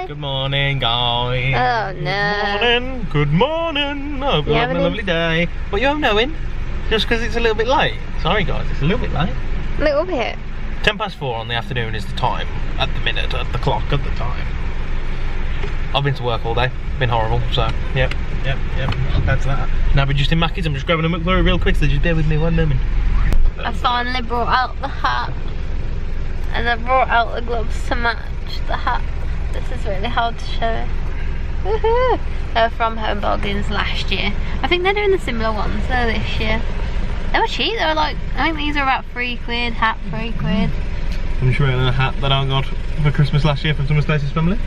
Hi. Good morning, guys. Oh no. Good morning. I hope you're having a lovely day. But you're knowing, just because it's a little bit late. Sorry, guys, it's a little bit late. A little bit. 4:10 on the afternoon is the time. At the minute, at the clock, at the time. I've been to work all day. Been horrible. So, yep. That's that. Now we're just in Mackey's. I'm just grabbing a McFlurry real quick. So just bear with me 1 moment. I finally brought out the hat. And I brought out the gloves to match the hat. This is really hard to show. Woohoo! They were from Home Bargains last year. I think they're doing the similar ones though this year. They were cheap. They were like, I think these are about £3, hat £3. I'm just wearing a hat that I got for Christmas last year from some of Stacey's family.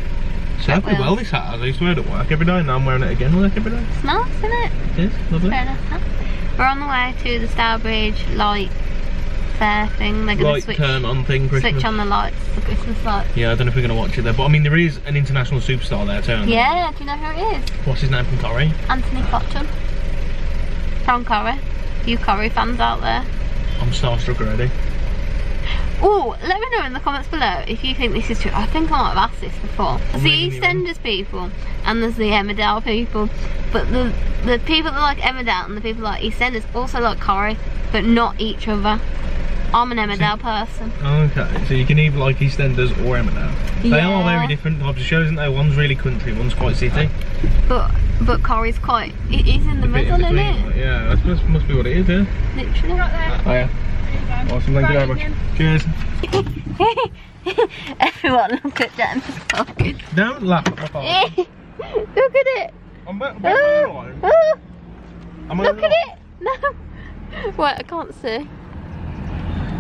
Served me well, this hat. I used to wear it at work every day, and now I'm wearing it again at work every day. It's nice, isn't it? It is, lovely. Fair enough, huh? We're on the way to the Stourbridge light fair thing. They're going to turn on thing, Christmas. switch on the lights, the Christmas lights. Yeah, I don't know if we're going to watch it there, but I mean, there is an international superstar there turning. Yeah, do you know who it is? What's his name from Corrie? Anthony Cotton. From Corrie. You Corrie fans out there. I'm starstruck already. Oh, let me know in the comments below if you think this is true. I think I might have asked this before. There's the EastEnders people and there's the Emmerdale people. But the people that like Emmerdale and the people that like EastEnders also like Corrie, but not each other. I'm an Emmerdale person. Okay, so you can either like EastEnders or Emmerdale. They are very different types of shows, aren't they? One's really country, one's quite city. But Corrie's quite, it is in the middle, isn't it? Yeah, that must be what it is, yeah. Literally. Right there. Oh yeah. Awesome, thank you very much. Cheers. Everyone look at Jen. Don't laugh at my phone. Look at it. I'm back Look at it. No. Wait, I can't see.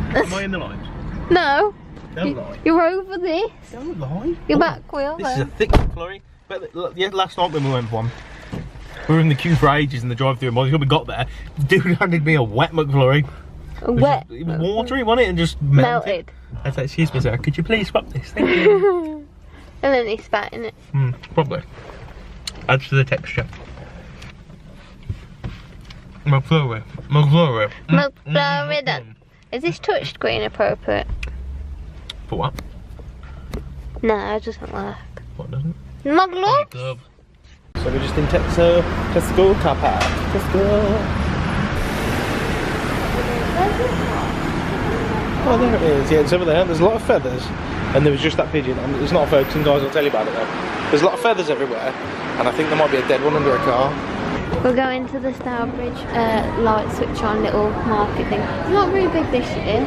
Am I in the lines? No. Don't lie. You're over this. Don't lie. You're back wheel. This is a thick McFlurry. But yeah, last night when we went for one, we were in the queue for ages in the drive-thru, and by the time we got there, the dude handed me a wet McFlurry. Wet? It was watery, wasn't it? And just melted. I said, excuse me, sir, could you please swap this? Thank you. And then he spat in it. Probably. Adds to the texture. McFlurry. McFlurry then. Is this touchscreen appropriate? For what? No, it doesn't work. What doesn't? My gloves? So we're just in Tesco car park. Tesco. Oh, there it is. Yeah, it's over there. There's a lot of feathers, and there was just that pigeon. It's not focusing, guys. I'll tell you about it though. There's a lot of feathers everywhere, and I think there might be a dead one under a car. We're going to the Stourbridge light switch on little market thing. It's not very big this year,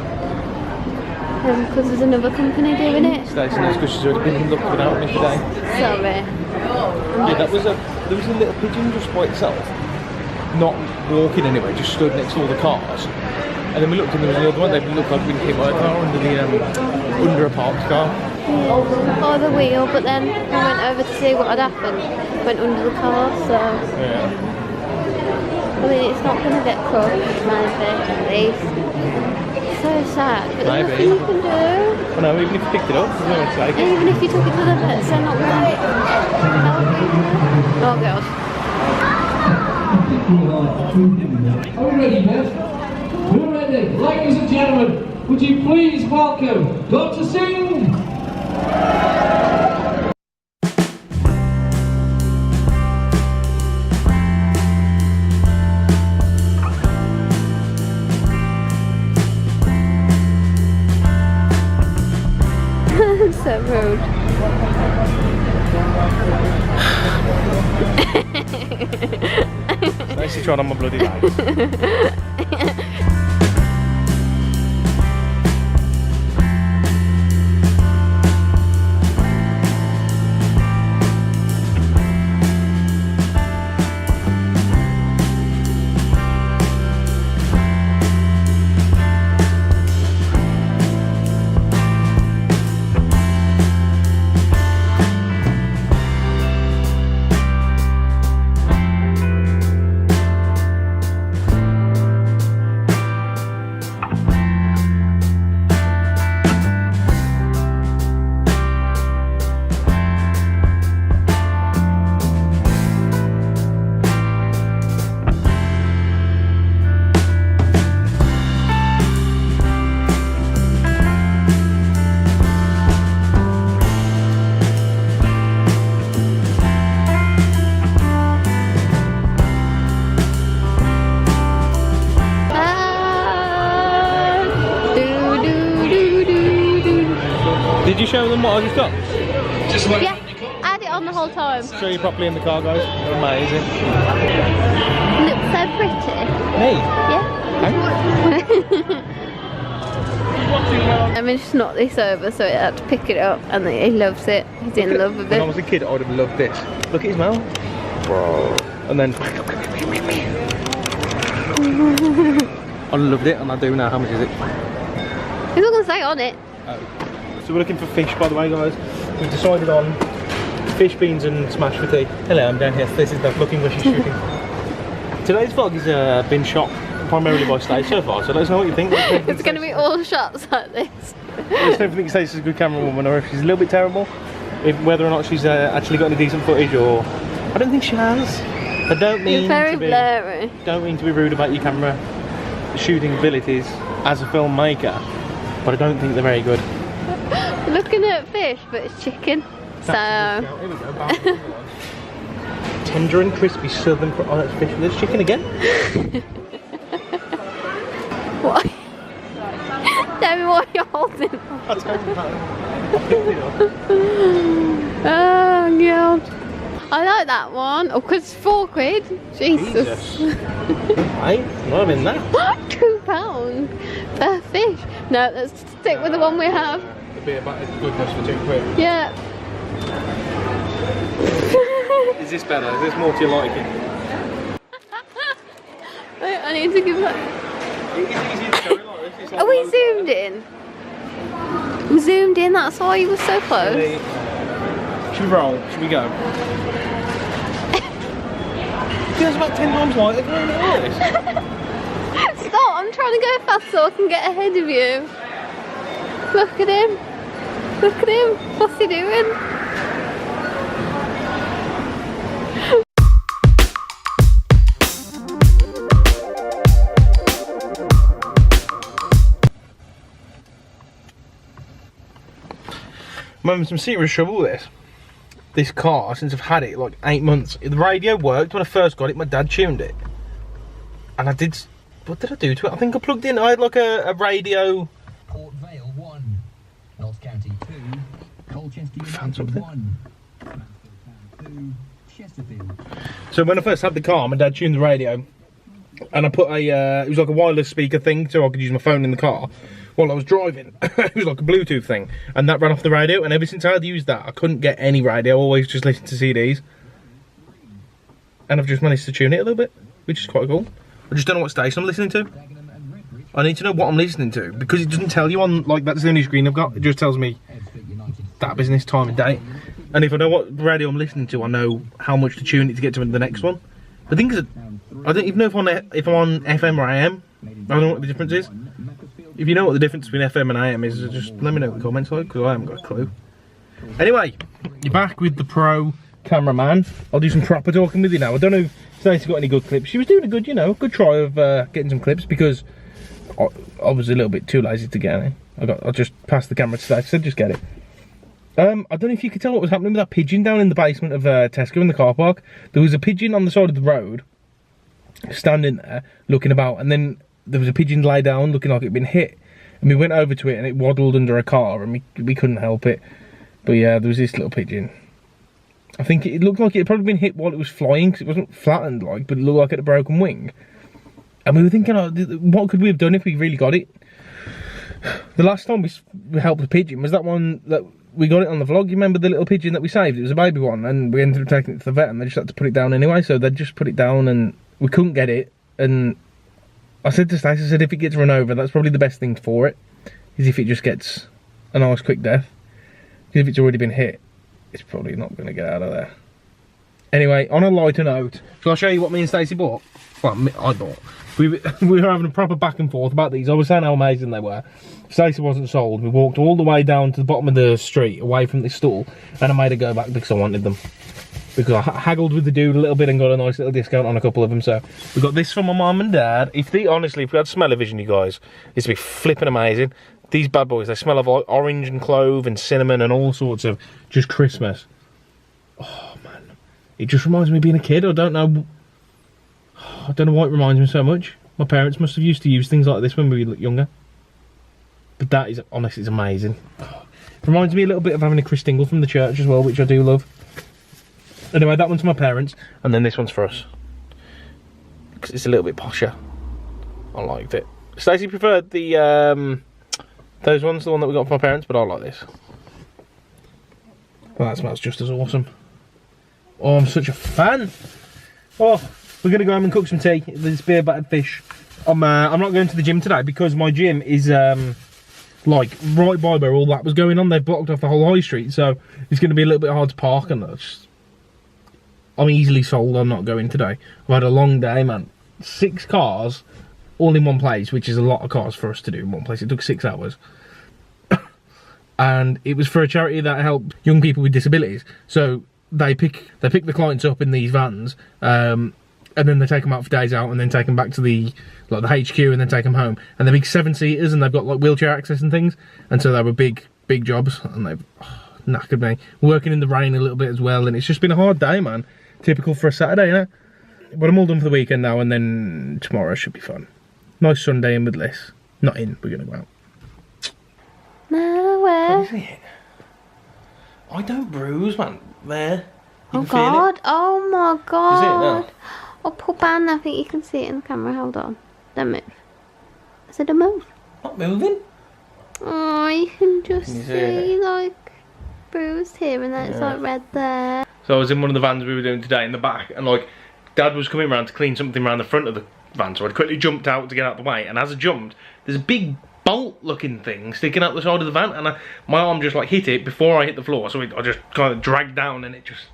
because there's another company doing it. Stacey knows because she's already been looking out at me today. Sorry. Yeah, there was a little pigeon just by itself, not walking anywhere, just stood next to all the cars. And then we looked and there was another one. They looked like we came by a car under a parked car. By the wheel, but then we went over to see what had happened. Went under the car, so yeah. I mean, it's not going to get crushed, maybe, at least. It's so sad, but there's nothing you can do. Well, no, even if you picked it up, there's no way to take it. Even if you took it to the vet, so not really. Oh god. Are we ready, Beth? We're ready. Ladies and gentlemen, would you please welcome Dr. Singh? So rude. Nicely tried on my bloody life. Did you show them what I just got? Yeah, I had it on the whole time. Show you properly in the car, guys. They're amazing. Looks so pretty. Me? Yeah. Thanks. I mean, just knocked this over, so I had to pick it up, and he loves it. He's in love with When I it. was a kid, I would have loved this. Look at his mouth. Whoa. And then I loved it, and I do now. How much is it? He's not gonna say on it. Oh. So we're looking for fish, by the way, guys. We've decided on fish, beans, and smash for tea. Hello, I'm down here. This is the looking where she's shooting. Today's vlog has been shot primarily by Stacey so far, so let us know what you think. It's going to be all shots like this. Let us know if you think Stacey's a good camera woman, or if she's a little bit terrible, whether or not she's actually got any decent footage, or I don't think she has. I don't mean very blurry. Don't mean to be rude about your camera shooting abilities as a filmmaker, but I don't think they're very good. Looking at fish, but it's chicken. So here we go. Tender and crispy southern. Oh, that's fish. There's chicken again. what? Tell me what you're holding. I'll tell you that. I picked it up. Oh god. I like that one. Oh, because it's £4. Jesus. Right, well, I'm in that. £2 per fish. No, let's stick with the one we have. It'd be about goodness for £2. Yeah. Is this better? Is this more to your liking? Wait, I need to give that. It's easy to carry like this. It's like Are we zoomed in? We zoomed in, that's why you were so close. Should we roll? Should we go? Feels about 10 times lighter than this. Stop, I'm trying to go fast so I can get ahead of you. Look at him. Look at him. What's he doing? I'm having some serious trouble with this car since I've had it like 8 months. The radio worked when I first got it. My dad tuned it, and I did. What did I do to it? I think I plugged in. I had like a radio. Port Vale 1, Notts County 2, Colchester Found United something. 1, Mansfield Town 2, Chesterfield. So when I first had the car, my dad tuned the radio, and I put a. It was like a wireless speaker thing, so I could use my phone in the car while I was driving. It was like a Bluetooth thing, and that ran off the radio. And ever since I had used that, I couldn't get any radio. I always just listened to CDs, and I've just managed to tune it a little bit, which is quite cool. I just don't know what station I'm listening to. I need to know what I'm listening to, because it doesn't tell you on, like, that's the only screen I've got. It just tells me that business, time and date. And if I know what radio I'm listening to, I know how much to tune it to get to the next one. The thing is, I don't even know if I'm on FM or AM. I don't know what the difference is. If you know what the difference between FM and AM is, just let me know in the comments, because I haven't got a clue. Anyway, you're back with the pro cameraman. I'll do some proper talking with you now. I don't know if Stacey got any good clips. She was doing a good, you know, good try of getting some clips, because I was a little bit too lazy to get any. I just passed the camera to Stacey, said just get it. I don't know if you could tell what was happening with that pigeon down in the basement of Tesco in the car park. There was a pigeon on the side of the road, standing there, looking about, and then there was a pigeon lay down, looking like it'd been hit. And we went over to it, and it waddled under a car, and we couldn't help it. But yeah, there was this little pigeon. I think it looked like it had probably been hit while it was flying, because it wasn't flattened like, but it looked like it had a broken wing. And we were thinking, oh, what could we have done if we really got it? The last time we helped the pigeon was that one that we got it on the vlog. You remember the little pigeon that we saved? It was a baby one, and we ended up taking it to the vet, and they just had to put it down anyway. So they just put it down, and we couldn't get it. And I said to Stacey, I said, if it gets run over, that's probably the best thing for it, is if it just gets a nice quick death. Because if it's already been hit, it's probably not going to get out of there. Anyway, on a lighter note, shall I show you what me and Stacey bought? Well, I bought. We were having a proper back and forth about these. I was saying how amazing they were. Stacey wasn't sold. We walked all the way down to the bottom of the street, away from this stall, and I made her go back because I wanted them. Because I haggled with the dude a little bit and got a nice little discount on a couple of them. So we got this from my mum and dad. Honestly, if we had smell-o-vision, you guys, this would be flipping amazing. These bad boys, they smell of like orange and clove and cinnamon and all sorts of just Christmas. Oh man, it just reminds me of being a kid. I don't know why it reminds me so much. My parents must have used to use things like this when we were younger. But that is, honestly, it's amazing. Reminds me a little bit of having a Chris Dingle from the church as well, which I do love. Anyway, that one's for my parents, and then this one's for us. Because it's a little bit posher. I liked it. Stacey preferred the those ones, the one that we got for my parents, but I like this. Well, that smells just as awesome. Oh, I'm such a fan. Oh, we're gonna go home and cook some tea. There's beer battered fish. I'm not going to the gym today because my gym is like right by where all that was going on. They've blocked off the whole high street, so it's going to be a little bit hard to park, and I'm easily sold on not going today. I've had a long day, man. 6 cars all in one place, which is a lot of cars for us to do in one place. It took 6 hours. And it was for a charity that helped young people with disabilities. So they pick the clients up in these vans, and then they take them out for days out, and then take them back to the HQ, and then take them home. And they're big 7-seaters, and they've got like wheelchair access and things. And so they were big jobs, and they've knackered me. Working in the rain a little bit as well, and it's just been a hard day, man. Typical for a Saturday, you know. But I'm all done for the weekend now, and then tomorrow should be fun. Nice Sunday in with Liz. Not in, we're gonna go out. No, where? What is it? I don't bruise, man. There. You Oh can feel God! it. Oh my God! Is it now? Oh, poor Ben, I think you can see it in the camera. Hold on. Don't move. I said don't move. Not moving. Oh, you can just Can you see see it? like bruised here, and then it's like red there. So I was in one of the vans we were doing today in the back, and like Dad was coming around to clean something around the front of the van, so I quickly jumped out to get out of the way, and as I jumped, there's a big bolt looking thing sticking out the side of the van, and my arm just like hit it before I hit the floor, so I just kind of dragged down, and it just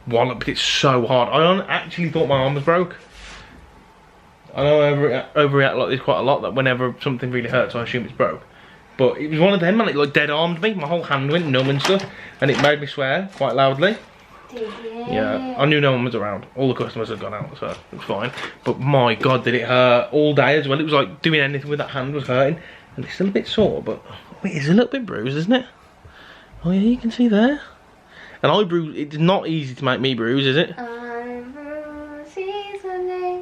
walloped it so hard. I actually thought my arm was broke. I know I overreact like this quite a lot, that whenever something really hurts I assume it's broke. But it was one of them, man. It like dead armed me, my whole hand went numb and stuff, and it made me swear quite loudly. Yeah, I knew no one was around. All the customers had gone out, so it was fine. But my God, did it hurt all day as well. It was like doing anything with that hand was hurting. And it's still a bit sore, but it is a little bit bruised, isn't it? Oh yeah, you can see there. And I bruise, it's not easy to make me bruise, is it? It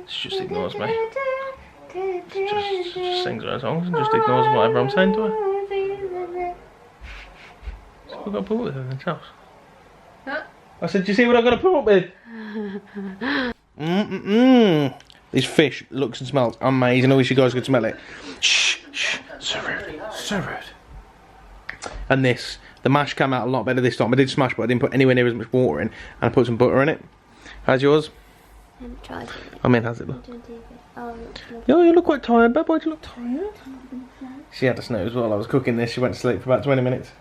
just ignores me. Just sings her songs and just ignores whatever I'm saying to her. So we've got to put up with her in this house. Huh? I said, do you see what I've got to put up with? This fish looks and smells amazing. I wish you guys could smell it. Shh, shh, so rude, so rude. And this, the mash came out a lot better this time. I did smash, but I didn't put anywhere near as much water in, and I put some butter in it. How's yours? I haven't tried it. I mean, how's it look? Oh, Yeah, you look quite tired, bad boy. Do you look tired? She had a snooze while I was cooking this. She went to sleep for about 20 minutes.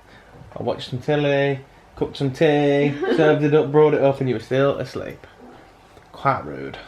I watched some telly, cooked some tea, served it up, brought it up, and you were still asleep. Quite rude.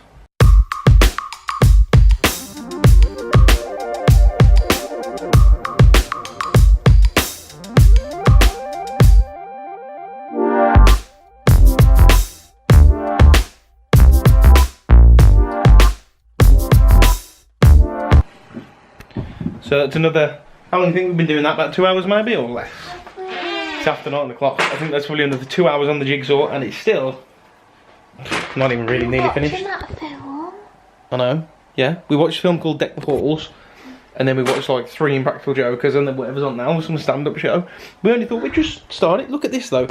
So that's another, how long do you think we've been doing that? About 2 hours maybe, or less? It's after 9 o'clock. I think that's probably another 2 hours on the jigsaw, and it's still not even really nearly finished. That film? I know, yeah. We watched a film called Deck the Halls, and then we watched like 3 Impractical Jokers, and then whatever's on now, some stand-up show. We only thought we'd just start it. Look at this though.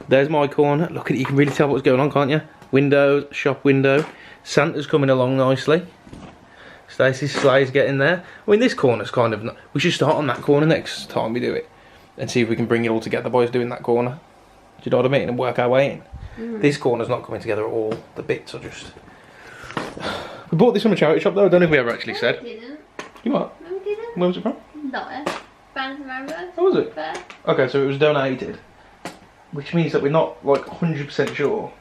There's my corner. Look at it, you can really tell what's going on, can't you? Windows, shop window. Santa's coming along nicely. Stacey's sleigh's getting there. I mean, this corner's kind of not, we should start on that corner next time we do it, and see if we can bring it all together, boys, doing that corner. Do you know what I mean? And work our way in. This corner's not coming together at all. The bits are just... We bought this from a charity shop though. I don't know if we ever actually said. We didn't. You what? No, we didn't. Where was it from? Not Friends America. How was it? Fair. Okay, so it was donated, which means that we're not like 100% sure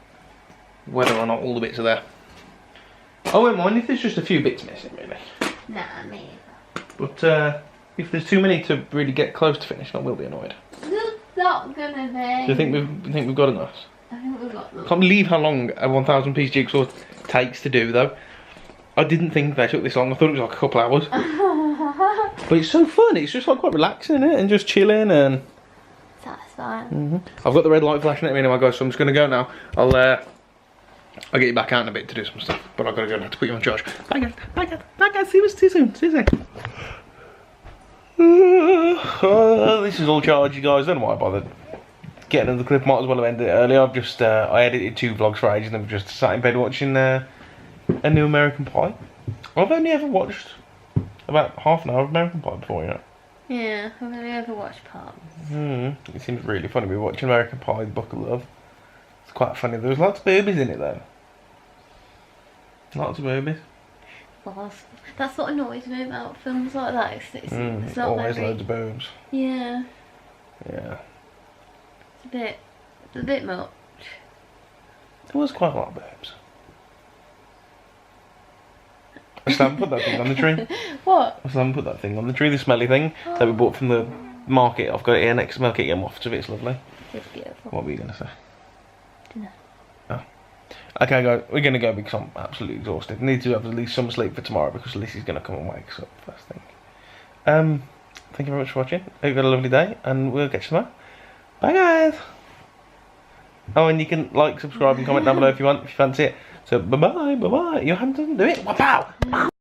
whether or not all the bits are there. I won't mind if there's just a few bits missing, really. Nah, me. But if there's too many to really get close to finishing, I will be annoyed. It's not gonna be. Do you think we've got enough? I think we've got enough. Can't believe how long a 1,000 piece jigsaw takes to do, though. I didn't think they took this long. I thought it was like a couple hours. But it's so fun. It's just like quite relaxing, isn't it? And just chilling and Satisfying. I've got the red light flashing at me anyway, guys. So I'm just gonna go now. I'll get you back out in a bit to do some stuff, but I've got to go now to put you on charge. Bye guys, bye guys, bye guys, see you soon, see you soon. This is all charged, you guys. Don't know why I bothered getting another clip. Might as well have ended it earlier. I've just I edited 2 vlogs for ages and I've just sat in bed watching A New American Pie. I've only ever watched about half an hour of American Pie before, you know. Yeah, I've only ever watched parts. It seems really funny. We were watching American Pie, The Book of Love. It's quite funny. There was lots of boobies in it though. Lots of boobies. Well, that's what annoys me about films like that. It's not always very... loads of boobs. Yeah. Yeah. It's a bit much. There was quite a lot of boobs. I still haven't put that thing on the tree. What? I still haven't put that thing on the tree, the smelly thing that we bought from the market. I've got it here next to milk it and wafts of it, it's lovely. It's beautiful. What were you going to say? No. Oh. Okay, guys, we're going to go because I'm absolutely exhausted. I need to have at least some sleep for tomorrow because Lizzie's going to come and wake us up first thing. Thank you very much for watching. Hope you've got a lovely day and we'll catch you tomorrow. Bye, guys. Oh, and you can like, subscribe and comment down below if you want, if you fancy it. So, bye-bye, bye-bye. Your hand doesn't do it. Wow.